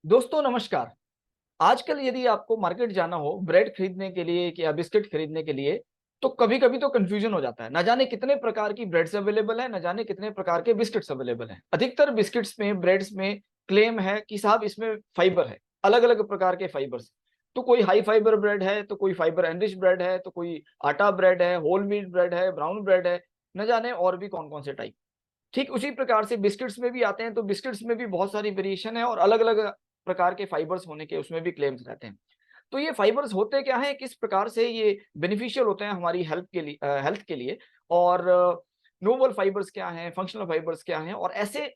दोस्तों नमस्कार। आजकल यदि आपको मार्केट जाना हो ब्रेड खरीदने के लिए या बिस्किट खरीदने के लिए, तो कभी-कभी तो कन्फ्यूजन हो जाता है। ना जाने कितने प्रकार की ब्रेड्स अवेलेबल है, ना जाने कितने प्रकार के बिस्किट्स अवेलेबल हैं। अधिकतर बिस्किट्स में, ब्रेड्स में क्लेम है कि साहब इसमें फाइबर है, अलग-अलग प्रकार के फाइबर्स। तो कोई हाई फाइबर ब्रेड है, तो कोई फाइबर एनरिच्ड ब्रेड है, तो कोई आटा ब्रेड है, होल व्हीट ब्रेड है, ब्राउन ब्रेड है, न जाने और भी कौन-कौन से टाइप। ठीक उसी प्रकार से बिस्किट्स में भी आते हैं, तो बिस्किट्स में भी बहुत सारी वेरिएशन है और अलग-अलग प्रकार के फाइबर्स होने के उसमें भी क्लेम्स रहते हैं। तो ये फाइबर्स होते क्या हैं, किस प्रकार से ये बेनिफिशियल होते हैं हमारी हेल्थ के लिए और नोबल फाइबर्स क्या हैं, फंक्शनल फाइबर्स क्या हैं और ऐसे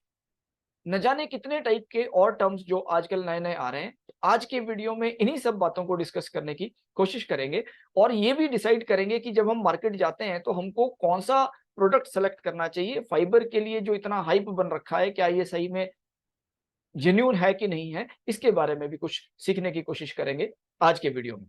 न जाने कितने टाइप के और टर्म्स जो आजकल नए-नए आ रहे हैं। आज के वीडियो में इन्हीं सब बातों को डिस्कस करने की कोशिश करेंगे और ये भी डिसाइड करेंगे कि जब हम मार्केट जाते हैं तो हमको कौन-सा प्रोडक्ट सेलेक्ट करना चाहिए। फाइबर के लिए जो इतना हाइप बन रखा है, क्या ये सही में जेन्युइन है कि नहीं है? इसके बारे में भी कुछ सीखने की कोशिश करेंगे आज के वीडियो में।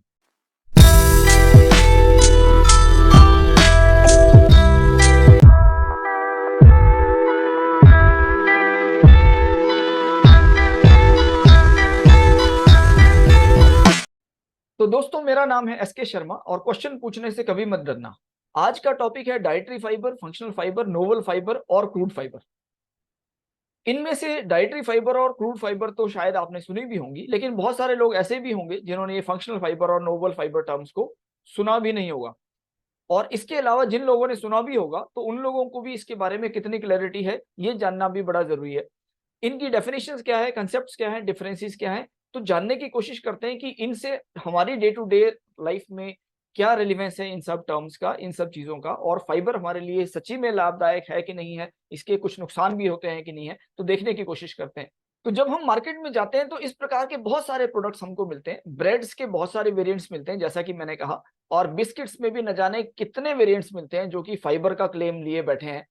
तो दोस्तों मेरा नाम है एसके शर्मा और क्वेश्चन पूछने से कभी मत डरना। आज का टॉपिक है dietary fibre, functional fibre, novel fibre और क्रूड फाइबर। इनमें से डाइटरी फाइबर और क्रूड फाइबर तो शायद आपने सुनी भी होंगी, लेकिन बहुत सारे लोग ऐसे भी होंगे जिन्होंने ये फंक्शनल फाइबर और नोवेल फाइबर टर्म्स को सुना भी नहीं होगा। और इसके अलावा जिन लोगों ने सुना भी होगा, तो उन लोगों को भी इसके बारे में कितनी क्लैरिटी है, ये जानना भी बड़ा ज़रूरी है। इनकी डेफिनिशंस क्या है, कांसेप्ट्स क्या हैं, डिफरेंसेस क्या हैं, तो जानने की कोशिश करते हैं कि इनसे हमारी डे टू डे लाइफ में क्या रिलेवेंस है इन सब टर्म्स का, इन सब चीज़ों का और फाइबर हमारे लिए सच्ची में लाभदायक है कि नहीं है, इसके कुछ नुकसान भी होते हैं कि नहीं है, तो देखने की कोशिश करते हैं। तो जब हम मार्केट में जाते हैं तो इस प्रकार के बहुत सारे प्रोडक्ट्स हमको मिलते हैं। ब्रेड्स के बहुत सारे वेरिएंट्स मिलते हैं जैसा कि मैंने कहा और बिस्किट्स में भी न जाने कितने वेरिएंट्स मिलते हैं जो कि फाइबर का क्लेम लिए बैठे हैं।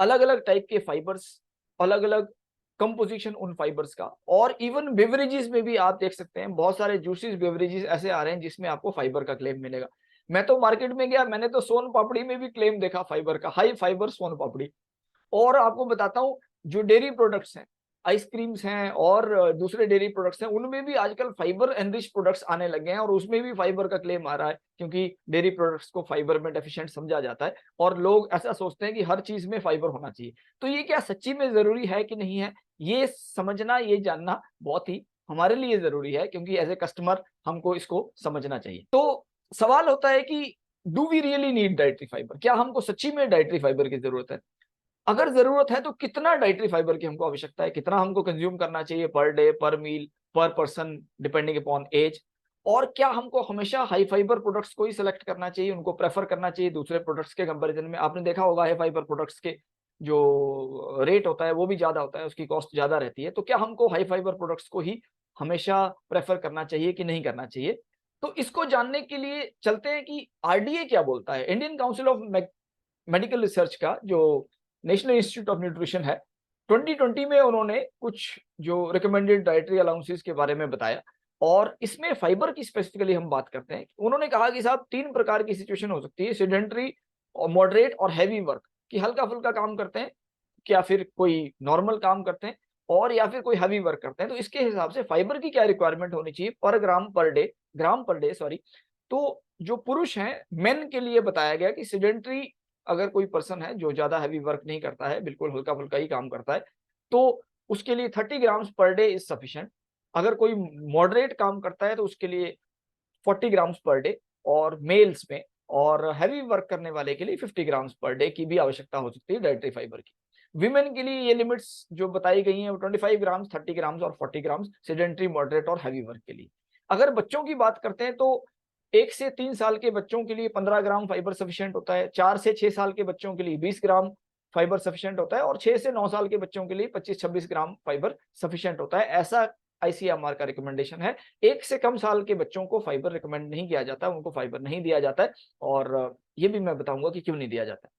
अलग-अलग टाइप के फाइबर्स, अलग-अलग कंपोजिशन उन फाइबर्स का और इवन बेवरेजेस में भी आप देख सकते हैं बहुत सारे जूसेस बेवरेजेस ऐसे आ रहे हैं जिसमें आपको फाइबर का क्लेम मिलेगा। मैं तो मार्केट में गया, मैंने तो सोन पापड़ी में भी क्लेम देखा फाइबर का, हाई फाइबर सोन पापड़ी। और आपको बताता हूँ जो डेयरी प्रोडक्ट्स हैं, आइसक्रीम्स हैं और दूसरे डेयरी प्रोडक्ट्स हैं, उनमें भी आजकल फाइबर एनरिच्ड प्रोडक्ट्स आने लगे हैं और उसमें भी फाइबर का क्लेम आ रहा है क्योंकि डेयरी प्रोडक्ट्स को फाइबर में डेफिशिएंट समझा जाता है और लोग ऐसा सोचते हैं कि हर चीज़ में फाइबर होना चाहिए। तो ये क्या सच्ची में ज़रूरी है कि नहीं है? ये समझना, ये जानना बहुत ही हमारे लिए ज़रूरी है क्योंकि एज़ अ कस्टमर हमको इसको समझना चाहिए। तो सवाल होता है कि do we really need dietary fibre? क्या हमको सच्ची में डाइटरी फाइबर की ज़रूरत है? अगर ज़रूरत है तो कितना डाइटरी फाइबर की हमको आवश्यकता है, कितना हमको कंज़्यूम करना चाहिए पर डे, पर मील, पर पर्सन डिपेंडिंग अपॉन ऐज और क्या हमको हमेशा हाई फाइबर प्रोडक्ट्स को ही सेलेक्ट करना चाहिए, उनको प्रेफ़र करना चाहिए दूसरे प्रोडक्ट्स के कंपैरिज़न में। आपने देखा होगा हाई फाइबर प्रोडक्ट्स के जो रेट होता है वो भी ज़्यादा होता है, उसकी कॉस्ट ज़्यादा रहती है। तो क्या हमको हाई फाइबर प्रोडक्ट्स को ही हमेशा प्रेफ़र करना चाहिए कि नहीं करना चाहिए? तो इसको जानने के लिए चलते हैं कि आरडीए क्या बोलता है? Indian council of medical research का जो नेशनल इंस्टीट्यूट ऑफ न्यूट्रिशन है, 2020 में उन्होंने कुछ जो रिकमेंडेड डाइटरी अलाउंसेस के बारे में बताया और इसमें फाइबर की स्पेसिफिकली हम बात करते हैं। उन्होंने कहा कि साहब 3 प्रकार की सिचुएशन हो सकती है, सेडेंटरी और मॉडरेट और हेवी वर्क कि हल्का-फुल्का काम करते हैं, या फिर कोई नॉर्मल काम करते हैं और या फिर कोई हेवी वर्क करते हैं। तो इसके हिसाब से फाइबर की क्या रिक्वायरमेंट होनी चाहिए पर ग्राम पर डे सॉरी। तो जो पुरुष हैं, मेन के लिए बताया गया कि सेडेंटरी अगर कोई पर्सन है जो ज़्यादा हेवी वर्क नहीं करता है, बिल्कुल हल्का-फुल्का ही काम करता है, तो उसके लिए 30 grams per day is sufficient. अगर कोई मॉडरेट काम करता है तो उसके लिए 40 ग्राम्स पर डे और मेल्स में और हेवी वर्क करने वाले के लिए 50 ग्राम्स पर डे की भी आवश्यकता हो सकती है डाइटरी फाइबर की। विमेन के लिए ये लिमिट्स जो बताई गई हैं वो 25 ग्राम्स, 30 ग्राम्स और 40 ग्राम्स सेडेंटरी, मॉडरेट और हेवी वर्क के लिए। अगर बच्चों की बात करते हैं तो 1 से 3 साल के बच्चों के लिए 15 ग्राम फाइबर सफिशिएंट होता है, 4 से 6 साल के बच्चों के लिए 20 ग्राम फाइबर सफिशिएंट होता है और 6 से 9 साल के बच्चों के लिए 25-26 ग्राम फाइबर सफिशिएंट होता है। ऐसा आईसीएमआर का रिकमेंडेशन है। 1 से कम साल के बच्चों को फाइबर रिकमेंड नहीं किया जाता, उनको फाइबर नहीं दिया जाता है और ये भी मैं बताऊँगा कि क्यों नहीं दिया जाता है।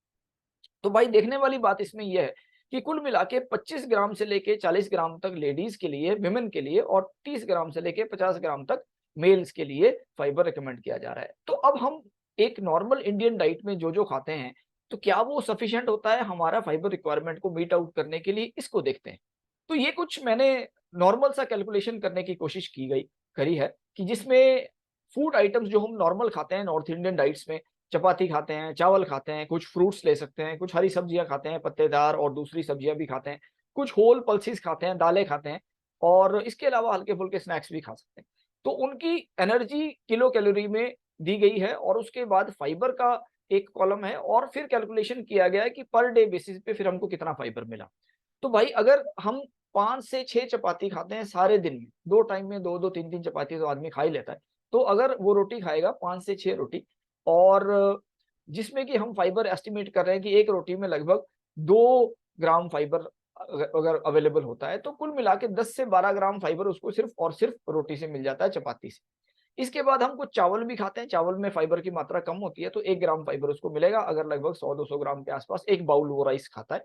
तो भाई देखने वाली बात इसमें ये है कि कुल मिला के 25 ग्राम से लेके 40 ग्राम तक लेडीज़ के लिए, विमेन के लिए और 30 ग्राम से लेके 50 ग्राम तक मेल्स के लिए फाइबर रिकमेंड किया जा रहा है। तो अब हम एक नॉर्मल इंडियन डाइट में जो-जो खाते हैं, तो क्या वो सफिशिएंट होता है हमारा फाइबर रिक्वायरमेंट को मीट आउट करने के लिए? इसको देखते हैं। तो ये कुछ मैंने नॉर्मल सा कैलकुलेशन करने की कोशिश करी है कि जिसमें फूड आइटम्स जो हम नॉर्मल खाते हैं नॉर्थ इंडियन डाइट्स में, चपाती खाते हैं, चावल खाते हैं, कुछ फ्रूट्स ले सकते हैं, कुछ हरी सब्जियां खाते हैं, पत्तेदार और दूसरी सब्जियां भी खाते हैं, कुछ होल पल्सेस खाते हैं, दालें खाते हैं, और इसके अलावा हल्के फुल्के स्नैक्स भी खा सकते हैं। तो उनकी एनर्जी किलो कैलोरी में दी गई है, और उसके बाद फाइबर का एक कॉलम है, और फिर कैलकुलेशन किया गया है कि पर डे बेसिस पे फिर हमको कितना फाइबर मिला। तो भाई अगर हम 5 से 6 चपाती खाते हैं सारे दिन में, 2 टाइम में 2-2 3-3 चपाती तो आदमी खा ही लेता है, तो अगर वो रोटी खाएगा 5 से 6 रोटी, और जिसमें कि हम फाइबर एस्टिमेट कर रहे हैं कि एक रोटी में लगभग 2 ग्राम फाइबर अगर अवेलेबल होता है, तो कुल मिला के 10 से 12 ग्राम फाइबर उसको सिर्फ और सिर्फ रोटी से मिल जाता है, चपाती से। इसके बाद हम कुछ चावल भी खाते हैं, चावल में फाइबर की मात्रा कम होती है, तो 1 ग्राम फाइबर उसको मिलेगा, अगर लगभग 100-200 ग्राम के आसपास एक बाउल वो राइस खाता है।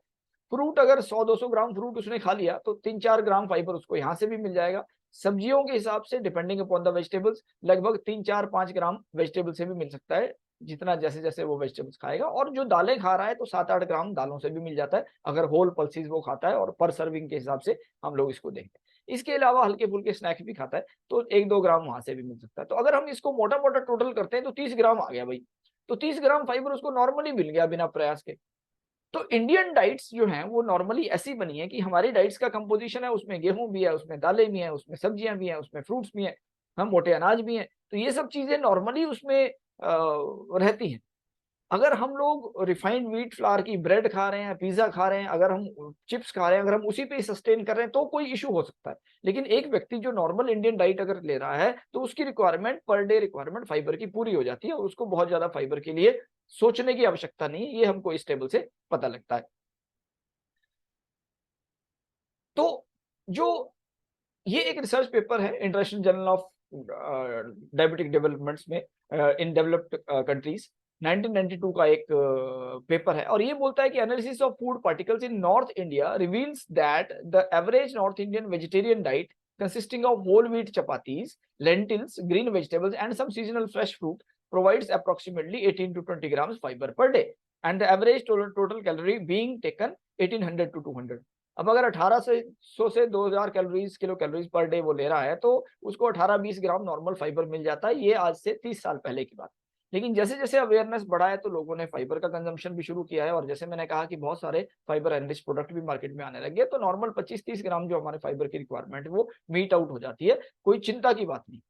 फ्रूट अगर 100-200 ग्राम फ्रूट उसने खा लिया, तो 3-4 ग्राम फाइबर उसको यहाँ से भी मिल जाएगा। सब्जियों के हिसाब से डिपेंडिंग अपॉन द वेजिटेबल्स लगभग 3-4-5 ग्राम वेजिटेबल से भी मिल सकता है, जितना जैसे जैसे वो वेजिटेबल्स खाएगा। और जो दालें खा रहा है तो 7-8 ग्राम दालों से भी मिल जाता है, अगर होल पल्सेस वो खाता है, और पर सर्विंग के हिसाब से हम लोग इसको देखते हैं। इसके अलावा हल्के फुल्के स्नैक्स भी खाता है, तो 1-2 ग्राम वहां से भी मिल सकता है। तो अगर हम इसको मोटा मोटा टोटल करते हैं तो 30 ग्राम आ गया भाई। तो 30 ग्राम फाइबर उसको नॉर्मली मिल गया बिना प्रयास के। तो इंडियन डाइट्स जो हैं वो नॉर्मली ऐसी बनी है कि हमारी डाइट्स का कंपोजिशन है, उसमें गेहूं भी है, उसमें दालें भी हैं, उसमें सब्जियां भी हैं, उसमें फ्रूट्स भी हैं, हम मोटे अनाज भी हैं। तो ये सब चीजें नॉर्मली उसमें रहती हैं। अगर हम लोग रिफाइंड व्हीट फ्लावर की ब्रेड खा रहे हैं, पिज्जा खा रहे हैं, अगर हम चिप्स खा रहे हैं, अगर हम उसी पे सस्टेन कर रहे हैं, तो कोई इशू हो सकता है। लेकिन एक व्यक्ति जो नॉर्मल इंडियन डाइट अगर ले रहा है, तो उसकी requirement per day requirement fibre की पूरी हो जाती है, और उसको बहुत ज्यादा फाइबर के लिए सोचने की आवश्यकता नहीं है। ये हमको इस टेबल से पता लगता है। तो जो ये एक रिसर्च पेपर है international journal of diabetic developments में, इन डेवलप्ड कंट्रीज, 1992 का एक पेपर है, और ये बोलता है कि analysis of food particles in north India reveals that the average north Indian vegetarian diet consisting of whole wheat chapatis, lentils, green vegetables, and some seasonal fresh fruit provides approximately 18 to 20 grams fiber per day, and the average total calorie being taken 1800 to 200। अब अगर 1800 से 2000 calories kilo calories per day वो ले रहा है, तो उसको 18-20 ग्राम normal fibre मिल जाता है। ये आज से 30 साल पहले की बात। लेकिन जैसे जैसे अवेयरनेस बढ़ा है, तो लोगों ने फाइबर का कंजम्पशन भी शुरू किया है, और जैसे मैंने कहा कि बहुत सारे फाइबर एनरिच प्रोडक्ट भी मार्केट में आने लगे, तो नॉर्मल 25-30 ग्राम जो हमारे फाइबर की रिक्वायरमेंट है वो मीट आउट हो जाती है, कोई चिंता की बात नहीं।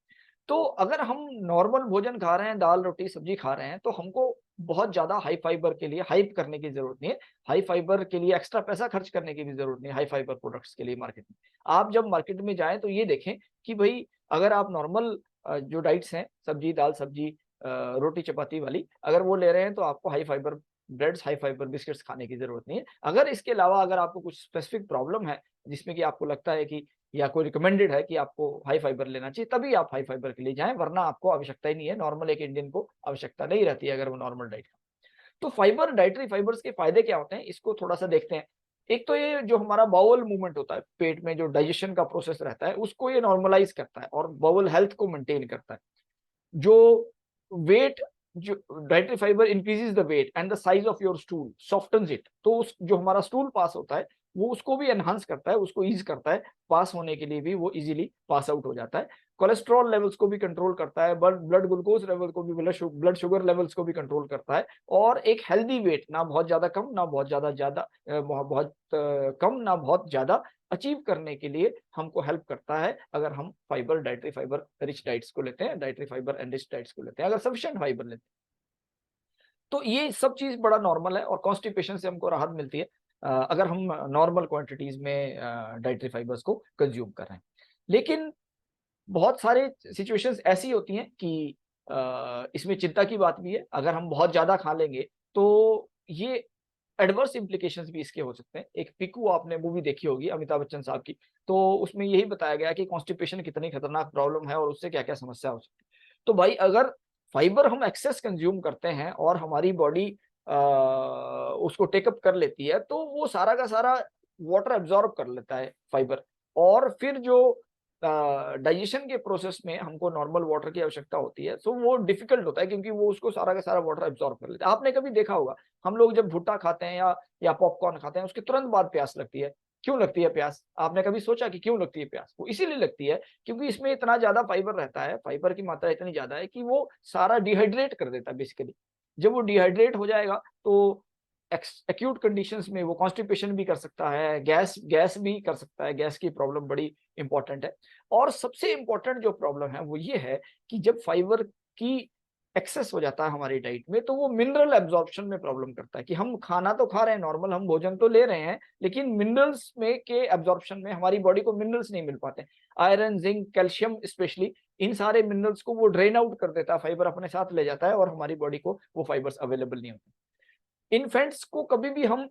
तो अगर हम नॉर्मल भोजन खा रहे हैं, दाल रोटी सब्जी खा रहे हैं, तो हमको बहुत ज्यादा हाई फाइबर के लिए हाइप करने की जरूरत नहीं है, हाई फाइबर के लिए एक्स्ट्रा पैसा खर्च करने की भी जरूरत नहीं है। हाई फाइबर प्रोडक्ट्स के लिए मार्केट में, आप जब मार्केट में जाएं तो ये देखें कि भाई अगर आप नॉर्मल जो डाइट्स हैं, सब्जी दाल सब्जी रोटी चपाती वाली, अगर वो ले रहे हैं, तो आपको high fibre breads high fibre biscuits खाने की जरूरत नहीं है। अगर इसके अलावा अगर आपको कुछ स्पेसिफिक प्रॉब्लम है, जिसमें कि आपको लगता है कि या कोई रिकमेंडेड है कि आपको हाई फाइबर लेना चाहिए, तभी आप हाई फाइबर के लिए जाएं, वरना आपको आवश्यकता ही नहीं है। नॉर्मल एक इंडियन को आवश्यकता नहीं रहती है अगर वो नॉर्मल डाइट का। तो फाइबर डाइटरी फाइबर्स के फायदे क्या होते हैं, इसको थोड़ा सा देखते हैं। एक तो ये जो हमारा बाउल मूवमेंट होता है, पेट में जो डाइजेशन का प्रोसेस रहता है, उसको ये नॉर्मलाइज करता है और बाउल हेल्थ को मेंटेन करता है। जो वेट जो dietary fibre increases the weight and the size of your stool, softens it. तो उस जो हमारा स्टूल पास होता है, वो उसको भी एनहांस करता है, उसको ईज करता है, पास होने के लिए भी वो इजीली पास आउट हो जाता है। कोलेस्ट्रॉल लेवल्स को भी कंट्रोल करता है, ब्लड ग्लूकोज लेवल को भी, ब्लड शुगर लेवल्स को भी कंट्रोल करता है। और एक हेल्दी वेट, ना बहुत ज्यादा कम ना बहुत ज्यादा ज्यादा बहुत कम ना बहुत ज्यादा, अचीव करने के लिए हमको हेल्प करता है, अगर हम fibre dietary fibre rich diets को लेते हैं, डाइटरी फाइबर एनरिच डाइट्स को लेते हैं, अगर सफिशिएंट फाइबर लेते हैं। तो ये सब चीज बड़ा नॉर्मल है, और कॉन्स्टिपेशन से हमको राहत मिलती है अगर हम नॉर्मल क्वांटिटीज में डाइटरी फाइबर्स को कंज्यूम कर रहे हैं। लेकिन बहुत सारे सिचुएशंस ऐसी होती हैं कि इसमें चिंता की बात भी है। अगर हम बहुत ज्यादा खा लेंगे, तो ये एडवर्स इम्प्लीकेशंस भी इसके हो सकते हैं। एक पिकू आपने मूवी देखी होगी अमिताभ बच्चन साहब की, तो उसमें यही बताया गया कि कॉन्स्टिपेशन कितनी खतरनाक प्रॉब्लम है, और उससे क्या क्या समस्या हो सकती है। तो भाई अगर फाइबर हम एक्सेस कंज्यूम करते हैं और हमारी बॉडी उसको टेकअप कर लेती है, तो वो सारा का सारा वाटर एब्जॉर्ब कर लेता है फाइबर, और फिर जो डाइजेशन के प्रोसेस में हमको नॉर्मल वाटर की आवश्यकता होती है, तो वो डिफिकल्ट होता है, क्योंकि वो उसको सारा का सारा वाटर एब्जॉर्ब कर लेता है। आपने कभी देखा होगा, हम लोग जब भुट्टा खाते हैं या पॉपकॉर्न खाते हैं, उसके तुरंत बाद प्यास लगती है, क्यों लगती है प्यास? आपने कभी सोचा कि क्यों लगती है प्यास? वो इसीलिए लगती है क्योंकि इसमें इतना ज्यादा फाइबर रहता है, फाइबर की मात्रा इतनी ज्यादा है कि वो सारा डिहाइड्रेट कर देता है बेसिकली। जब वो डिहाइड्रेट हो जाएगा तो एक्यूट कंडीशंस में वो कॉन्स्टिपेशन भी कर सकता है, गैस गैस भी कर सकता है, गैस की प्रॉब्लम बड़ी इंपॉर्टेंट है। और सबसे इंपॉर्टेंट जो प्रॉब्लम है वो ये है कि जब फाइबर की एक्सेस हो जाता है हमारी डाइट में तो वो मिनरल एब्जॉर्प्शन में प्रॉब्लम करता है कि हम खाना तो खा रहे हैं, नॉर्मल हम भोजन तो ले रहे हैं, लेकिन मिनरल्स में के एब्जॉर्प्शन में हमारी बॉडी को मिनरल्स नहीं मिल पाते। आयरन, जिंक, कैल्शियम स्पेशली, इन सारे मिनरल्स को वो ड्रेन आउट कर देता है, फाइबर अपने साथ ले जाता है और हमारी बॉडी को वो फाइबर्स अवेलेबल नहीं होते। इन्फेंट्स को कभी भी हम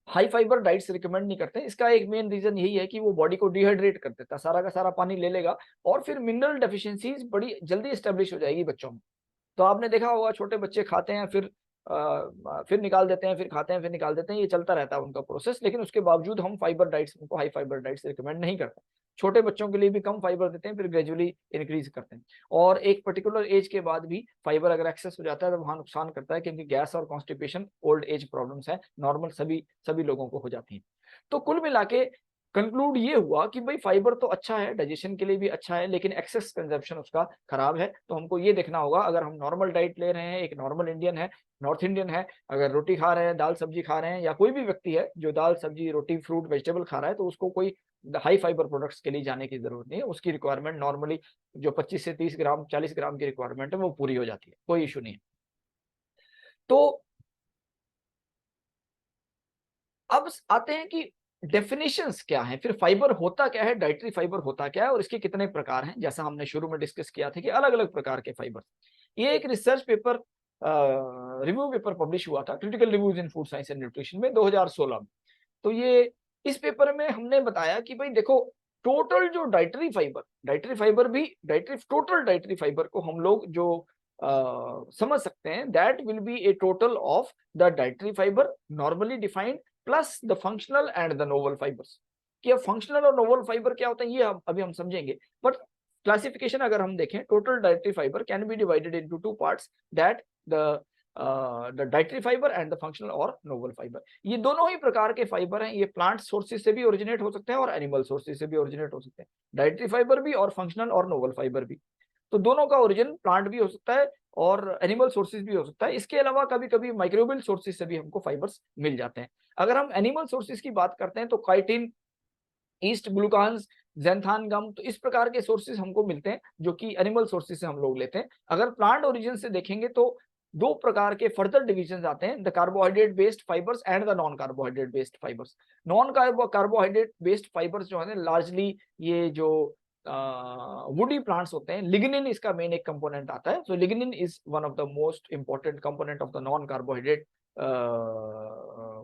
हाई फाइबर डाइट्स रिकमेंड नहीं करते। इसका एक मेन रीजन यही है कि वो बॉडी को डिहाइड्रेट कर देता है, सारा का सारा पानी ले लेगा और फिर मिनरल डेफिशिएंसीज बड़ी जल्दी स्टेब्लिश हो जाएगी बच्चों में। तो आपने देखा होगा छोटे बच्चे खाते हैं फिर निकाल देते हैं, फिर खाते हैं फिर निकाल देते हैं, ये चलता रहता है उनका प्रोसेस। लेकिन उसके बावजूद हम फाइबर डाइट्स, उनको हाई फाइबर डाइट्स रिकमेंड नहीं करते। छोटे बच्चों के लिए भी कम फाइबर देते हैं, फिर ग्रेजुअली इंक्रीज करते हैं। और एक पर्टिकुलर एज के बाद भी फाइबर अगर एक्सेस हो जाता है तो वहां नुकसान करता है, क्योंकि गैस और कॉन्स्टिपेशन ओल्ड एज प्रॉब्लम्स है, नॉर्मल सभी सभी लोगों को हो जाती है। तो कुल मिला के कंक्लूड ये हुआ कि भाई फाइबर तो अच्छा है, डाइजेशन के लिए भी अच्छा है, लेकिन एक्सेस कंजप्शन उसका खराब है। तो हमको ये देखना होगा, अगर हम नॉर्मल डाइट ले रहे हैं, एक नॉर्मल इंडियन है, नॉर्थ इंडियन है, अगर रोटी खा रहे हैं, दाल सब्जी खा रहे हैं, या कोई भी व्यक्ति है जो दाल सब्जी रोटी फ्रूट वेजिटेबल खा रहा है, तो उसको कोई हाई फाइबर प्रोडक्ट्स के लिए जाने की जरूरत नहीं है। उसकी रिक्वायरमेंट नॉर्मली जो 25 से 30 ग्राम 40 ग्राम की रिक्वायरमेंट है वो पूरी हो जाती है, कोई इशू नहीं है। तो अब आते हैं कि डेफिनेशंस क्या है, फिर फाइबर होता क्या है, डाइटरी फाइबर होता क्या है और इसके कितने प्रकार हैं। जैसा हमने शुरू में डिस्कस किया था कि अलग अलग प्रकार के फाइबर। ये एक research paper, review paper publish हुआ था, critical reviews in food science and nutrition में 2016 में। तो ये इस पेपर में हमने बताया कि भाई देखो, टोटल जो डाइटरी फाइबर भी टोटल डाइटरी फाइबर को हम लोग जो समझ सकते हैं, that will be A total of the dietary fibre normally defined plus the functional and the novel fibres. कि अब फंक्शनल और नोवल फाइबर क्या होता है ये अभी हम समझेंगे। बट क्लासिफिकेशन अगर हम देखें, total dietary fibre can be divided into two parts, that the dietary fibre and the functional और नोवल फाइबर। ये दोनों ही प्रकार के फाइबर हैं, ये प्लांट सोर्सेज से भी ओरिजिनेट हो सकते हैं और एनिमल सोर्सेज से भी ओरिजिनेट हो सकते हैं, डाइटरी फाइबर भी और फंक्शनल और नोवल फाइबर भी। तो दोनों का ओरिजिन प्लांट भी हो सकता है और एनिमल सोर्सेज भी हो सकता है। इसके अलावा कभी कभी माइक्रोबियल सोर्सेज से भी हमको फाइबर्स मिल जाते हैं। अगर हम एनिमल सोर्सेज की बात करते हैं तो काइटिन, ईस्ट ग्लूकान्स, ज़ैंथान गम, तो इस प्रकार के सोर्सेज हमको मिलते हैं जो कि एनिमल सोर्सेज से हम लोग लेते हैं। अगर प्लांट ओरिजिन से देखेंगे तो दो प्रकार के फर्दर डिविजन आते हैं, the carbohydrate based fibres and the non carbohydrate based fibres. Non carbohydrate based fibres जो है लार्जली ये जो वुडी प्लांट्स होते हैं, लिग्निन इसका मेन एक कंपोनेंट आता है। So lignin is one of the most important component of the non carbohydrate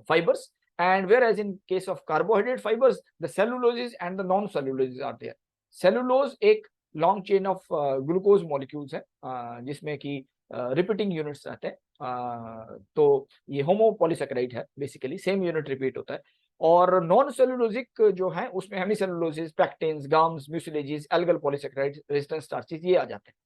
fibers, and whereas in case of carbohydrate fibers the celluloses and the non celluloses are there. cellulose एक long chain of glucose molecules है जिसमें कि repeating units रहते हैं, तो ये होमोपॉलीसेकेराइड है, basically same unit repeat होता है। और नॉन सेलुलोजिक जो है उसमें hemicelluloses, pectins, gums, mucilages, algal polysaccharide, resistant starches ये आ जाते हैं।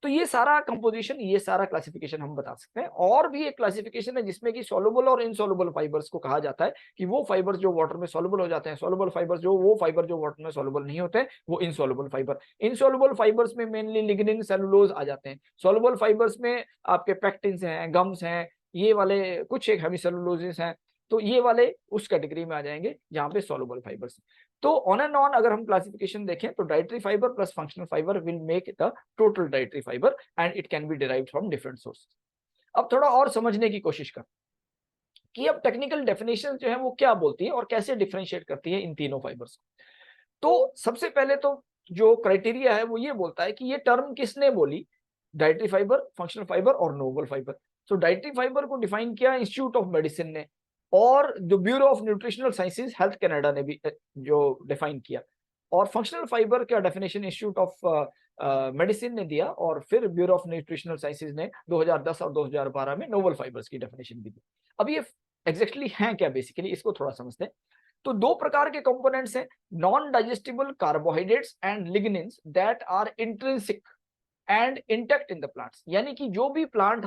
तो ये सारा कंपोजिशन, ये सारा क्लासिफिकेशन हम बता सकते हैं। और भी एक क्लासिफिकेशन है जिसमें कि सॉल्युबल और इनसॉल्युबल फाइबर्स को कहा जाता है, कि वो फाइबर्स जो वाटर में सॉल्युबल हो जाते हैं, सॉल्युबल फाइबर्स जो वो फाइबर जो वाटर में सॉल्युबल नहीं होते हैं वो इनसॉल्युबल फाइबर। इनसॉल्युबल फाइबर्स में मेनली लिग्निन, सेलुलोज आ जाते हैं। सॉल्युबल फाइबर्स में आपके पैक्टिन्स हैं, गम्स हैं, ये वाले कुछ एक हेमीसेलुलोसिस हैं, तो ये वाले उस कैटेगरी में आ जाएंगे जहां पे सॉल्युबल फाइबर्स। तो ऑन एंड ऑन अगर हम क्लासिफिकेशन देखें तो dietary fibre plus functional fibre will make the total dietary fibre and it can be derived from different sources. अब थोड़ा और समझने की कोशिश कर कि अब टेक्निकल डेफिनेशन जो है वो क्या बोलती है और कैसे डिफरेंशिएट करती है इन तीनों फाइबर्स को। तो सबसे पहले तो जो क्राइटेरिया है वो ये बोलता है कि ये टर्म किसने बोली, डाइटरी फाइबर, फंक्शनल फाइबर और नोबल फाइबर। तो डाइटरी फाइबर को डिफाइन किया इंस्टीट्यूट ऑफ मेडिसिन ने, और जो bureau of nutritional sciences health Canada ने भी जो डिफाइन किया। और फंक्शनल फाइबर का डेफिनेशन इंस्टीट्यूट ऑफ मेडिसिन ने दिया, और फिर ब्यूरो ऑफ न्यूट्रिशनल साइंसेज ने 2010 और 2012 में नोबल फाइबर्स की डेफिनेशन भी दी। अब ये एग्जैक्टली हैं क्या, बेसिकली इसको थोड़ा समझते हैं। तो दो प्रकार के कंपोनेंट्स हैं, non digestible carbohydrates and lignins that are intrinsic and intact in the plants. यानी कि जो भी प्लांट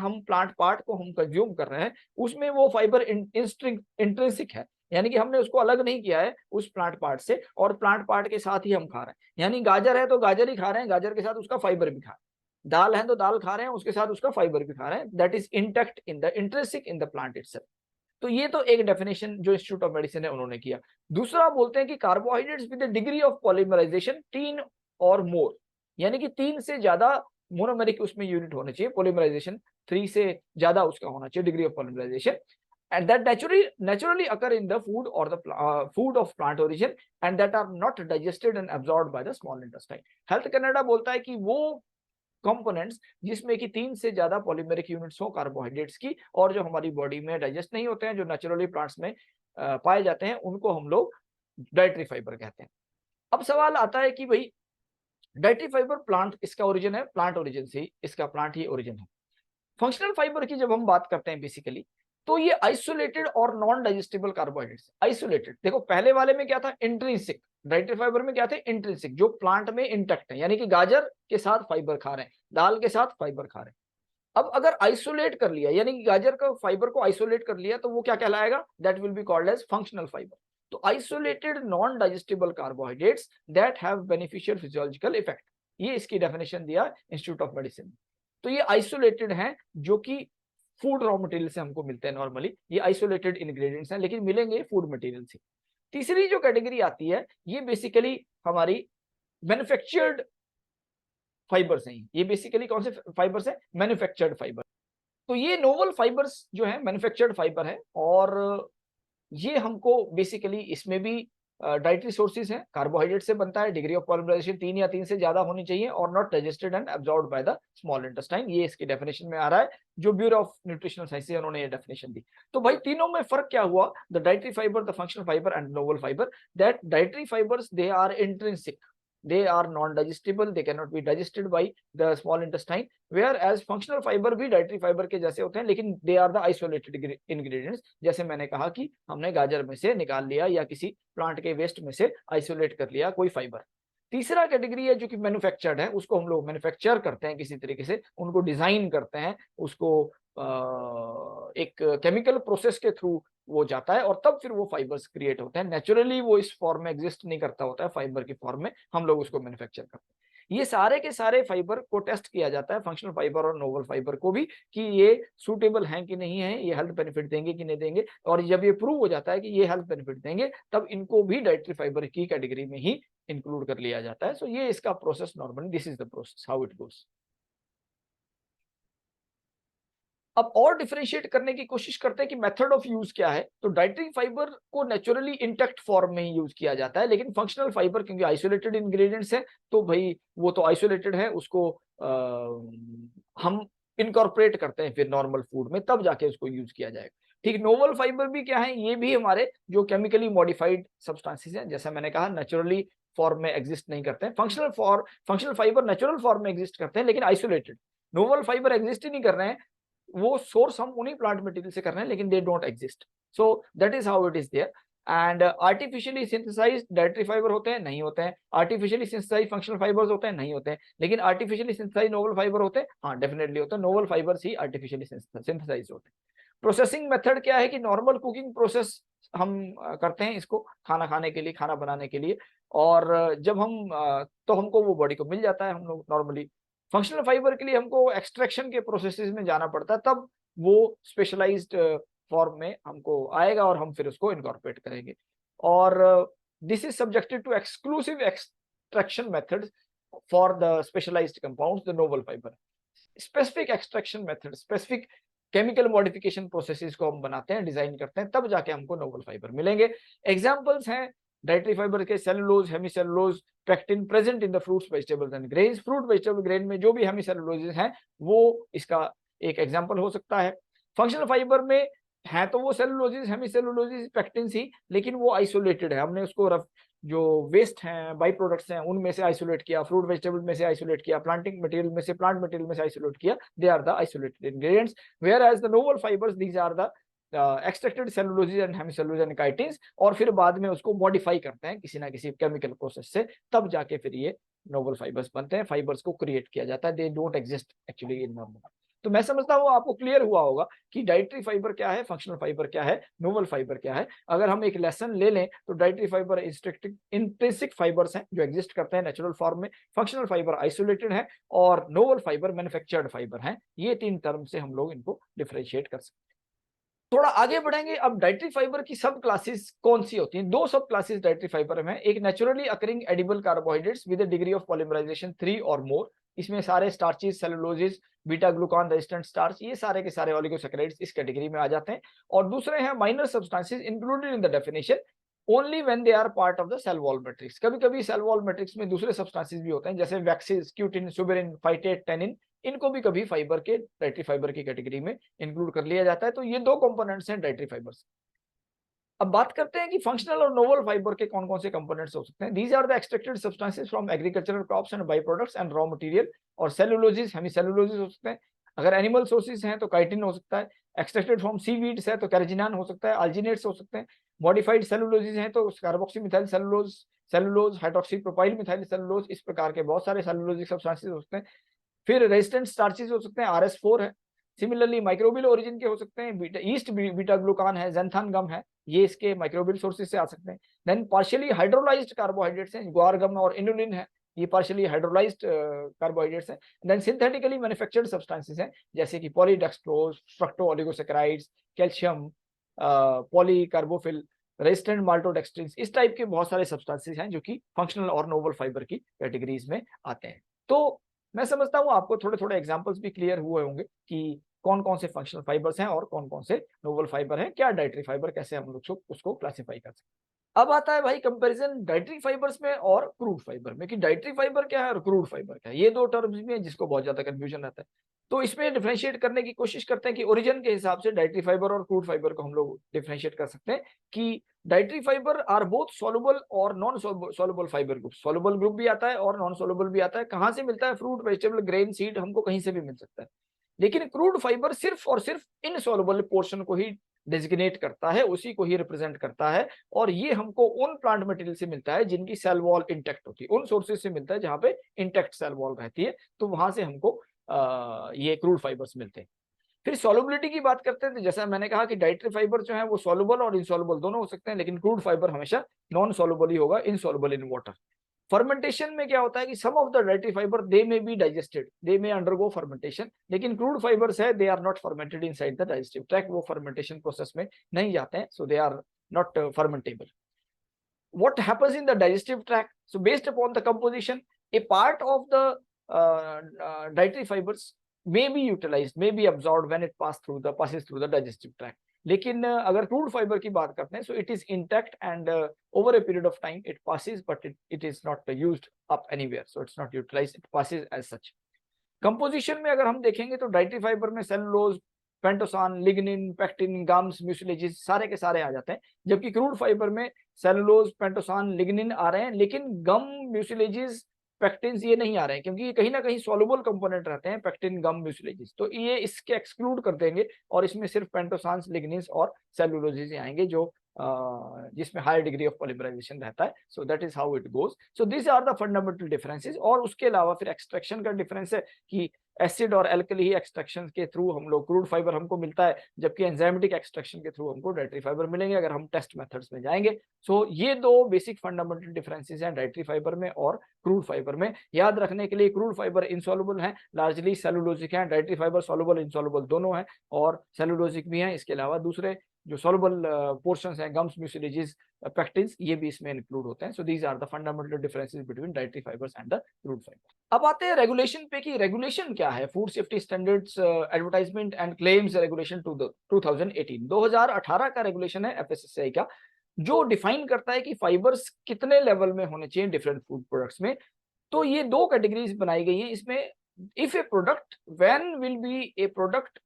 पार्ट को हम कंज्यूम कर रहे हैं उसमें वो फाइबर इंट्रिंसिक है, यानी कि हमने उसको अलग नहीं किया है उस प्लांट पार्ट से, और प्लांट पार्ट के साथ ही हम खा रहे हैं। यानी गाजर है तो गाजर ही खा रहे हैं, गाजर के साथ उसका फाइबर भी खा रहे हैं। दाल है तो दाल खा रहे हैं, उसके साथ उसका फाइबर भी खा रहे हैं। That is intact in the intrinsic in the plant itself. तो ये तो एक डेफिनेशन जो इंस्टीट्यूट ऑफ मेडिसिन है उन्होंने किया। दूसरा बोलते हैं कि carbohydrates with degree of polymerization 3 और मोर, यानी कि 3 से ज्यादा मोनोमेरिक उसमें यूनिट होने चाहिए, पॉलीमराइजेशन 3 से ज्यादा उसका होना चाहिए degree of polymerization, and that naturally occur in the food or the food of plant origin and that are not digested and absorbed by the small intestine। Health Canada बोलता है कि वो कंपोनेंट्स जिसमें कि 3 से ज्यादा पॉलीमेरिक यूनिट्स हो carbohydrates की, और जो हमारी बॉडी में डाइजेस्ट नहीं होते हैं, जो नेचुरली प्लांट्स में पाए जाते हैं, उनको हम लोग डाइटरी फाइबर कहते हैं। अब सवाल आता है कि भाई डाइटरी फाइबर प्लांट इसका ओरिजिन है, प्लांट ओरिजिन से इसका प्लांट ही ओरिजिन है। फंक्शनल फाइबर की जब हम बात करते हैं बेसिकली, तो ये आइसोलेटेड और नॉन डाइजेस्टेबल कार्बोहाइड्रेट्स। आइसोलेटेड, देखो पहले वाले में क्या था, इंट्रिंसिक। डाइटरी फाइबर में क्या थे, इंट्रिंसिक, जो प्लांट में इंटेक्ट है, यानी कि गाजर के साथ फाइबर खा रहे हैं, दाल के साथ फाइबर खा रहे हैं। अब अगर आइसोलेट कर लिया, यानी कि गाजर का फाइबर को आइसोलेट कर लिया, तो वो क्या कहलाएगा, that will be called as functional fiber. तो isolated non digestible carbohydrates that have beneficial physiological effect, ये इसकी डेफिनेशन दिया इंस्टीट्यूट ऑफ मेडिसिन। तो ये आइसोलेटेड हैं, जो कि फूड रॉ मटेरियल से हमको मिलते हैं नॉर्मली, ये आइसोलेटेड इंग्रेडिएंट्स हैं, लेकिन मिलेंगे फूड मटेरियल से। तीसरी जो कैटेगरी आती है, ये बेसिकली हमारी मैन्युफैक्चर्ड फाइबर्स हैं। ये बेसिकली कौन से फाइबर्स हैं, मैन्युफैक्चर्ड फाइबर। तो ये नोवल फाइबर्स जो है मैन्युफैक्चर्ड फाइबर है, और ये हमको बेसिकली इसमें भी डाइटरी सोर्सेज हैं, कार्बोहाइड्रेट से बनता है, डिग्री ऑफ पॉलीमराइजेशन 3 या 3 से ज्यादा होनी चाहिए, और not digested and absorbed by the small intestine. ये इसकी डेफिनेशन में आ रहा है, जो ब्यूरो ऑफ न्यूट्रिशनल साइंसेज उन्होंने ये डेफिनेशन दी। तो भाई तीनों में फर्क क्या हुआ, the dietary fibre, the functional fibre and novel fibre, that dietary fibres they are intrinsic, they are non digestible, they cannot be digested by the small intestine, whereas functional fiber भी dietary fiber के जैसे होते हैं, लेकिन they are the isolated ingredients। जैसे मैंने कहा कि हमने गाजर में से निकाल लिया या किसी प्लांट के वेस्ट में से आइसोलेट कर लिया कोई फाइबर। तीसरा कैटेगरी है जो कि मैन्युफैक्चर्ड है, उसको हम लोग मैन्युफैक्चर करते हैं किसी तरीके से, उनको डिजाइन करते हैं, उसको एक केमिकल प्रोसेस के थ्रू वो जाता है, और तब फिर वो फाइबर्स क्रिएट होते हैं। नेचुरली वो इस फॉर्म में एग्जिस्ट नहीं करता होता है, फाइबर की फॉर्म में, हम लोग उसको मैन्युफैक्चर करते हैं। ये सारे के सारे फाइबर को टेस्ट किया जाता है, फंक्शनल फाइबर और नोवल फाइबर को भी, कि ये सूटेबल हैं कि नहीं है, ये हेल्थ बेनिफिट देंगे कि नहीं देंगे, और जब ये प्रूव हो जाता है कि ये हेल्थ बेनिफिट देंगे, तब इनको भी डाइटरी फाइबर की कैटेगरी में ही इंक्लूड कर लिया जाता है। सो ये इसका process normally, this is the process how it goes. अब और डिफरेंशिएट करने की कोशिश करते हैं कि मेथड ऑफ यूज क्या है। तो डाइटरी फाइबर को नेचुरली इंटेक्ट फॉर्म में ही यूज किया जाता है, लेकिन फंक्शनल फाइबर क्योंकि आइसोलेटेड इंग्रेडिएंट्स है, तो भाई वो तो आइसोलेटेड है, उसको हम इनकॉर्पोरेट करते हैं फिर नॉर्मल फूड में, तब जाके उसको यूज किया जाएगा। ठीक, नोवल फाइबर भी क्या है, ये भी हमारे जो केमिकली मॉडिफाइड सब्सटेंसेस हैं, जैसा मैंने कहा नेचुरली फॉर्म में एग्जिस्ट नहीं करते हैं। फंक्शनल फाइबर नेचुरल फॉर्म में एग्जिस्ट करते हैं, लेकिन आइसोलेटेड। नोवल फाइबर एग्जिस्ट ही नहीं कर रहे हैं, वो सोर्स हम उन्हीं प्लांट मटेरियल से कर रहे हैं, लेकिन they don't exist. So that is how it is there. And artificially synthesized dietary fibre होते हैं, नहीं होते हैं। आर्टिफिशियली सिंथेसाइज्ड फंक्शनल फाइबर्स होते हैं, नहीं होते हैं। लेकिन आर्टिफिशियली सिंथेसाइज्ड नोवल फाइबर होते हैं, हाँ डेफिनेटली होते हैं। नोवल फाइबर्स ही आर्टिफिशियली सिंथेसाइज्ड होते हैं। प्रोसेसिंग मेथड क्या है कि नॉर्मल कुकिंग प्रोसेस हम करते हैं इसको खाना खाने के लिए, खाना बनाने के लिए, और जब हम तो हमको वो बॉडी को मिल जाता है हम लोग नॉर्मली। फंक्शनल फाइबर के लिए हमको एक्सट्रैक्शन के प्रोसेसेस में जाना पड़ता है, तब वो स्पेशलाइज्ड फॉर्म में हमको आएगा और हम फिर उसको इनकॉर्पोरेट करेंगे। और this is subjected to exclusive extraction methods for the specialized compounds, the novel fibre. Specific extraction method, specific chemical modification processes को हम बनाते हैं, डिजाइन करते हैं, तब जाके हमको नोवल फाइबर मिलेंगे। एग्जांपल्स हैं डाइटरी फाइबर के, cellulose, hemicellulose, pectin present in the fruits, vegetables and grains. Fruit vegetable grain में जो भी हेमीसेलुलोजेस हैं, वो इसका एक एग्जांपल हो सकता है। फंक्शनल फाइबर में है तो वो सेलुलोजिस, हेमीसेलुलोजिस, पेक्टिन्स ही, लेकिन वो आइसोलेटेड है, हमने उसको जो वेस्ट हैं, बाई प्रोडक्ट्स हैं, उनमें से आइसोलेट किया, फ्रूट वेजिटेबल में से आइसोलेट किया, प्लांटिंग मटेरियल में से, प्लांट मटेरियल में से आइसोलेट किया, they are the isolated ingredients. Whereas the novel fibers, these are the extracted celluloses and hemicellulose and chitins, और फिर बाद में उसको मॉडिफाई करते हैं किसी ना किसी केमिकल प्रोसेस से, तब जाके फिर ये नोवल फाइबर्स बनते हैं, फाइबर्स को क्रिएट किया जाता है। दे don't exist actually in normal. तो मैं समझता हूँ आपको क्लियर हुआ होगा कि डाइटरी फाइबर क्या है, फंक्शनल फाइबर क्या है, नोवल फाइबर क्या है। अगर हम एक लेसन ले लें तो डाइटरी फाइबर इंट्रिंसिक फाइबर्स हैं जो एग्जिस्ट करते हैं नेचुरल फॉर्म में, फंक्शनल फाइबर आइसोलेटेड है, और नोवल फाइबर मैन्युफैक्चर्ड फाइबर हैं। ये 3 टर्म से हम लोग इनको डिफरेंशिएट कर सकते हैं। थोड़ा आगे बढ़ेंगे, अब डाइटरी फाइबर की सब क्लासेस कौन सी होती हैं? 2 सब क्लासेस डाइटरी फाइबर में, एक naturally occurring edible carbohydrates with a degree of polymerization 3 और मोर। इसमें सारे starches, celluloses, beta glucan resistant starch, ये सारे के सारे ओलिगोसैकेराइड्स इस कैटेगरी में आ जाते हैं। और दूसरे हैं minor substances included in the definition only when they are part of the cell wall matrix. कभी कभी सेल वॉल मैट्रिक्स में दूसरे सब्सटेंसेस भी होते हैं, जैसे waxes, cutin, suberin, phytate, tannin, इनको भी कभी फाइबर के, डाइटरी फाइबर की कैटेगरी में इंक्लूड कर लिया जाता है। तो ये 2 कंपोनेंट्स हैं डाइटरी फाइबर्स। अब बात करते हैं कि फंक्शनल और नोवल फाइबर के कौन कौन से कंपोनेंट्स हो सकते हैं। These are the extracted substances from agricultural crops and by products and raw material. और सेलुलोजिस, हेमीसेलुलोजिस हो सकते हैं। अगर एनिमल सोर्सेज हैं तो काइटिन हो सकता है। एक्सट्रैक्टेड फ्रॉम सीवीड्स है तो कैरेजिनान हो सकता है, अल्जिनेट्स हो सकते हैं। मॉडिफाइड सेलुलोजिस हैं तो carboxy methyl cellulose, cellulose, hydroxy propyl methyl cellulose, इस प्रकार के बहुत सारे सेलुलोजिक सब्सटेंसेस हो सकते हैं। फिर रेजिस्टेंट स्टार्चेस हो सकते हैं, RS4 है। सिमिलरली माइक्रोबियल ओरिजिन के हो सकते हैं, बीटा ग्लूकान है, ज़ैंथान गम है, ये इसके माइक्रोबियल सोर्सेज से आ सकते हैं। देन पार्शियली हाइड्रोलाइज्ड कार्बोहाइड्रेट्स हैं, ग्वार गम और इनुलिन है, ये पार्शियली हाइड्रोलाइज्ड कार्बोहाइड्रेट्स हैं। देन सिंथेटिकली मैन्युफैक्चर्ड सब्सटेंसेस हैं, जैसे कि पॉलीडेक्सट्रोज, फ्रक्टो ओलिगोसैकेराइड्स, कैल्शियम, पॉलीकार्बोफिल, रेजिस्टेंट माल्टोडेक्स्ट्रिन्स, इस टाइप के बहुत सारे सब्सटेंसेस हैं जो कि फंक्शनल और नोवल फाइबर की कैटेगरीज में आते हैं। तो मैं समझता हूँ आपको थोड़े थोड़े एग्जांपल्स भी क्लियर हुए होंगे कि कौन कौन से फंक्शनल फाइबर्स हैं और कौन कौन से नोवल फाइबर हैं, क्या डाइटरी फाइबर, कैसे हम लोग उसको क्लासिफाई कर सकते हैं। अब आता है भाई कंपैरिजन डाइटरी फाइबर्स में और क्रूड फाइबर में, कि डाइटरी फाइबर क्या है और क्रूड फाइबर क्या है। ये 2 टर्म्स भी हैं जिसको बहुत ज्यादा कंफ्यूजन रहता है। तो इसमें डिफरेंशिएट करने की कोशिश करते हैं कि ओरिजिन के हिसाब से डाइटरी फाइबर और क्रूड फाइबर को हम लोग डिफरेंशिएट कर सकते हैं कि dietary fiber are both soluble और non soluble fiber group. Soluble group भी आता है और नॉन सॉल्युबल भी आता है। कहाँ से मिलता है? फ्रूट, वेजिटेबल, ग्रेन, सीड, हमको कहीं से भी मिल सकता है। लेकिन क्रूड फाइबर सिर्फ और सिर्फ इनसॉल्युबल पोर्शन को ही डेजिग्नेट करता है, उसी को ही रिप्रेजेंट करता है। और ये हमको उन प्लांट मटेरियल से मिलता है जिनकी सेल वॉल इंटेक्ट होती है, उन सोर्सेज से मिलता है जहां पे इंटेक्ट सेल वॉल रहती है, तो वहां से हमको ये क्रूड फाइबर्स मिलते हैं। फिर सॉल्युबिलिटी की बात करते हैं तो जैसा मैंने कहा कि डाइटरी फाइबर जो है वो सॉल्युबल और इनसॉल्युबल दोनों हो सकते हैं, लेकिन क्रूड फाइबर हमेशा नॉन सॉल्युबल ही होगा, इनसॉल्युबल इन वाटर। फर्मेंटेशन में क्या होता है कि some of the dietary fiber they may be digested, they may undergo fermentation, लेकिन क्रूड फाइबर्स है they are not fermented inside the digestive tract, वो फर्मेंटेशन प्रोसेस में नहीं जाते हैं, so they are not fermentable. What happens in the digestive tract? So based upon the composition, a part of the dietary fibers may be utilized, may be absorbed when it passes through the digestive tract. लेकिन अगर crude fibre की बात करते हैं, so it is intact and over a period of time it passes, but it is not used up anywhere, so it's not utilized, it passes as such. Composition में अगर हम देखेंगे तो डाइटरी फाइबर में सेलुलोज, पेंटोसान, लिग्निन, पेक्टिन, गम्स, म्यूसिलेजेस सारे के सारे आ जाते हैं, जबकि क्रूड फाइबर में सेलुलोज, पेंटोसान, लिग्निन आ रहे हैं, लेकिन गम, म्यूसिलेजेस, पेक्टिन्स ये नहीं आ रहे हैं, क्योंकि ये कहीं ना कहीं सॉल्युबल कंपोनेंट रहते हैं, पेक्टिन, गम, म्यूसिलेजेस, तो ये इसके एक्सक्लूड कर देंगे और इसमें सिर्फ पेंटोसान्स, लिग्निन्स और सेलुलोजेस आएंगे जो जिसमें हायर डिग्री ऑफ पॉलीमराइजेशन रहता है। So that is how it goes. So this are the fundamental differences. और उसके अलावा फिर एक्सट्रैक्शन का डिफरेंस है कि एसिड और एल्कली एक्सट्रैक्शन के थ्रू हम लोग क्रूड फाइबर हमको मिलता है, जबकि एंजाइमेटिक एक्सट्रैक्शन के थ्रू हमको डाइटरी फाइबर मिलेंगे अगर हम टेस्ट मेथड्स में जाएंगे। सो ये 2 बेसिक फंडामेंटल डिफरेंसेस हैं डाइटरी फाइबर में और क्रूड फाइबर में। याद रखने के लिए क्रूड फाइबर इनसॉल्युबल है, लार्जली सेलुलोजिक है, डाइटरी फाइबर सॉल्युबल इनसॉल्युबल दोनों है और सेलुलोजिक भी है। इसके अलावा दूसरे जो सॉल्युबल पोर्शंस हैं, गम्स, म्यूसिलेजेस, पेक्टिन्स, ये भी इसमें इंक्लूड होते हैं। So these are the fundamental differences between dietary fibres and the crude fibre. अब आते हैं रेगुलेशन पे कि रेगुलेशन क्या है। Food safety standards advertisement and claims regulation 2018 का रेगुलेशन है एफएसएसएआई का, जो डिफाइन करता है कि फाइबर्स कितने लेवल में होने चाहिए डिफरेंट फूड प्रोडक्ट्स में। तो ये 2 कैटेगरीज बनाई गई हैं इसमें। If a product, when will be a product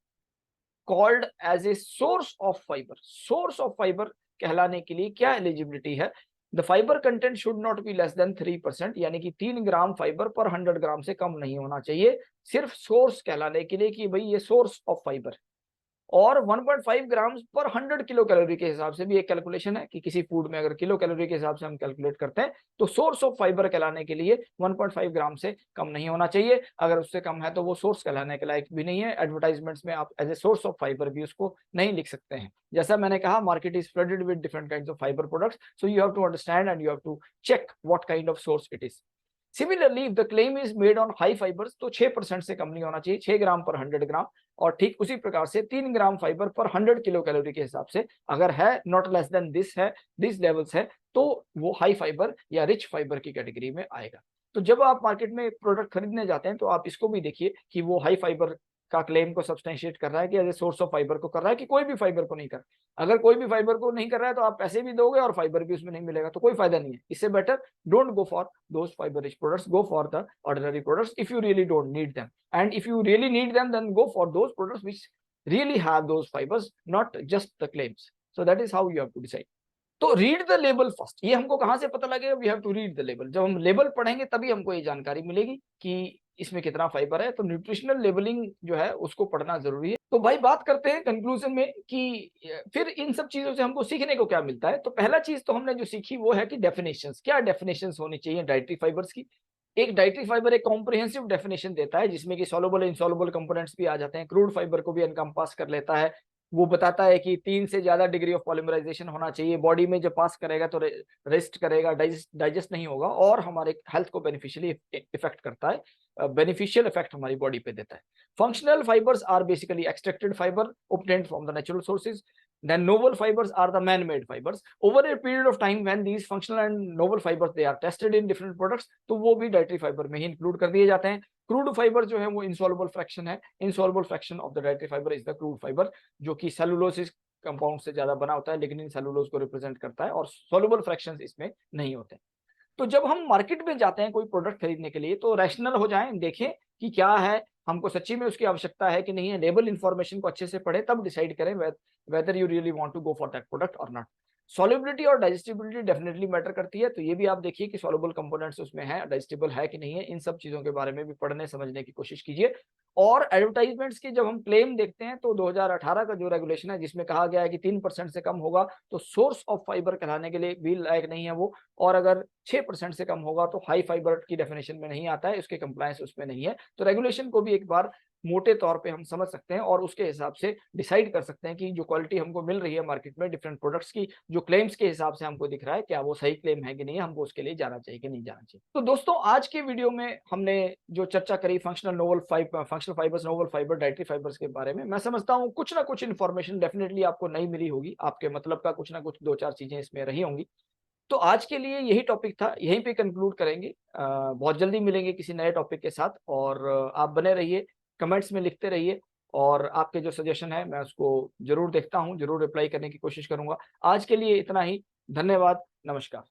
called as a source of fibre, source of fibre कहलाने के लिए क्या एलिजिबिलिटी है? The fibre content should not be less than 3%, यानी कि 3 ग्राम फाइबर पर 100 ग्राम से कम नहीं होना चाहिए, सिर्फ सोर्स कहलाने के लिए कि भाई ये सोर्स ऑफ फाइबर। और 1.5 ग्राम पर 100 किलो कैलोरी के हिसाब से भी एक कैलकुलेशन है कि किसी फूड में अगर किलो कैलोरी के हिसाब से हम कैलकुलेट करते हैं तो सोर्स ऑफ फाइबर कहलाने के लिए 1.5 ग्राम से कम नहीं होना चाहिए। अगर उससे कम है तो वो सोर्स कहलाने के लायक भी नहीं है। एडवर्टाइजमेंट्स में आप as a source of fibre भी उसको नहीं लिख सकते हैं। जैसा मैंने कहा, market is flooded with different kinds of fibre products, so you have to understand and you have to check what kind of source it is. Similarly, if the claim is made on high fibers, तो 6% से कम नहीं होना चाहिए, 6 ग्राम पर 100 ग्राम। और ठीक उसी प्रकार से 3 ग्राम फाइबर पर 100 किलो कैलोरी के हिसाब से अगर है, नॉट लेस देन दिस है, दिस लेवल्स है, तो वो हाई फाइबर या रिच फाइबर की कैटेगरी में आएगा। तो जब आप मार्केट में प्रोडक्ट खरीदने जाते हैं तो आप इसको भी देखिए कि वो हाई फाइबर का क्लेम को सब्सटेंशिएट कर रहा है कि as a source of fibre को कर रहा है कि कोई भी फाइबर को नहीं कर रहा। अगर कोई भी फाइबर को नहीं कर रहा है तो आप पैसे भी दोगे और फाइबर भी उसमें नहीं मिलेगा, तो कोई फायदा नहीं है। इससे better don't go for those fibre rich products, go for the ordinary products if you really don't need them, and if you really need them then go for those products which really have those fibres, not just the claims. So that is how you have to decide. तो read the label first, ये हमको कहां से पता लगेगा? We have to read the label. जब हम label पढ़ेंगे तभी हमको ये जानकारी मिलेगी कि इसमें कितना फाइबर है। तो न्यूट्रिशनल लेबलिंग जो है उसको पढ़ना जरूरी है। तो भाई बात करते हैं कंक्लूजन में कि फिर इन सब चीजों से हमको सीखने को क्या मिलता है। तो पहला चीज तो हमने जो सीखी वो है कि डेफिनेशंस, क्या डेफिनेशंस होनी चाहिए डाइटरी फाइबर्स की। एक डाइटरी फाइबर एक कॉम्प्रिहेंसिव डेफिनेशन देता है जिसमें कि सॉल्युबल इनसॉल्युबल कंपोनेंट्स भी आ जाते हैं, क्रूड फाइबर को भी एनकम्पास कर लेता है। वो बताता है कि 3 से ज्यादा डिग्री ऑफ पॉलीमराइजेशन होना चाहिए, बॉडी में जब पास करेगा तो रेस्ट करेगा, डाइजेस्ट नहीं होगा और हमारे हेल्थ को बेनिफिशियली इफेक्ट करता है, बेनिफिशियल इफेक्ट हमारी बॉडी पे देता है। Functional fibres are basically extracted fibre obtained from the natural sources. Then novel fibers are the man-made fibers. Over a period of time when these functional and novel fibers they are tested in different products, तो वो भी dietary fiber में ही include कर दिए जाते हैं। Crude fibre जो है वो इनसॉल्युबल फ्रैक्शन है। Insoluble fraction of the dietary fibre is the crude fibre, जो कि सेलुलोसिस कंपाउंड से ज्यादा बना होता है, लिग्निन सेलुलोज को रिप्रेजेंट करता है और सॉल्युबल फ्रैक्शंस इसमें नहीं होते। तो जब हम मार्केट में जाते हैं कोई प्रोडक्ट खरीदने के लिए तो रैशनल हो जाएं, देखें कि क्या है, हमको सच्ची में उसकी आवश्यकता है कि नहीं है। लेबल इन्फॉर्मेशन को अच्छे से पढ़ें, तब डिसाइड करें whether you really want to go for that product और नॉट। सॉल्युबिलिटी और डाइजेस्टिबिलिटी डेफिनेटली मैटर करती है, तो ये भी आप देखिए कि सॉल्युबल कंपोनेंट्स उसमें है, डाइजेस्टिबल है कि नहीं है। इन सब चीजों के बारे में भी पढ़ने समझने की कोशिश कीजिए। और एडवर्टाइजमेंट्स की जब हम क्लेम देखते हैं तो 2018 का जो रेगुलेशन है जिसमें कहा गया है कि 3% से कम होगा तो सोर्स ऑफ फाइबर कहलाने के लिए भी लायक नहीं है वो, और अगर 6% से कम होगा तो हाई फाइबर की डेफिनेशन में नहीं आता है, उसके कंप्लायंस उसमें नहीं है। तो रेगुलेशन को भी एक बार मोटे तौर पे हम समझ सकते हैं और उसके हिसाब से डिसाइड कर सकते हैं कि जो क्वालिटी हमको मिल रही है मार्केट में डिफरेंट प्रोडक्ट्स की, जो क्लेम्स के हिसाब से हमको दिख रहा है, क्या वो सही क्लेम है कि नहीं, हमको उसके लिए जाना चाहिए कि नहीं जाना चाहिए। तो दोस्तों आज के वीडियो में हमने जो चर्चा करी functional fibres, novel fibre, dietary fibres के बारे में, मैं समझता हूँ कुछ ना कुछ इन्फॉर्मेशन डेफिनेटली आपको नहीं मिली होगी, आपके मतलब का कुछ ना कुछ 2-4 चीजें इसमें रही होंगी। तो आज के लिए यही टॉपिक था, यहीं पे कंक्लूड करेंगे। बहुत जल्दी मिलेंगे किसी नए टॉपिक के साथ, और आप बने रहिए, कमेंट्स में लिखते रहिए, और आपके जो सजेशन है मैं उसको जरूर देखता हूँ, जरूर रिप्लाई करने की कोशिश करूंगा। आज के लिए इतना ही, धन्यवाद, नमस्कार।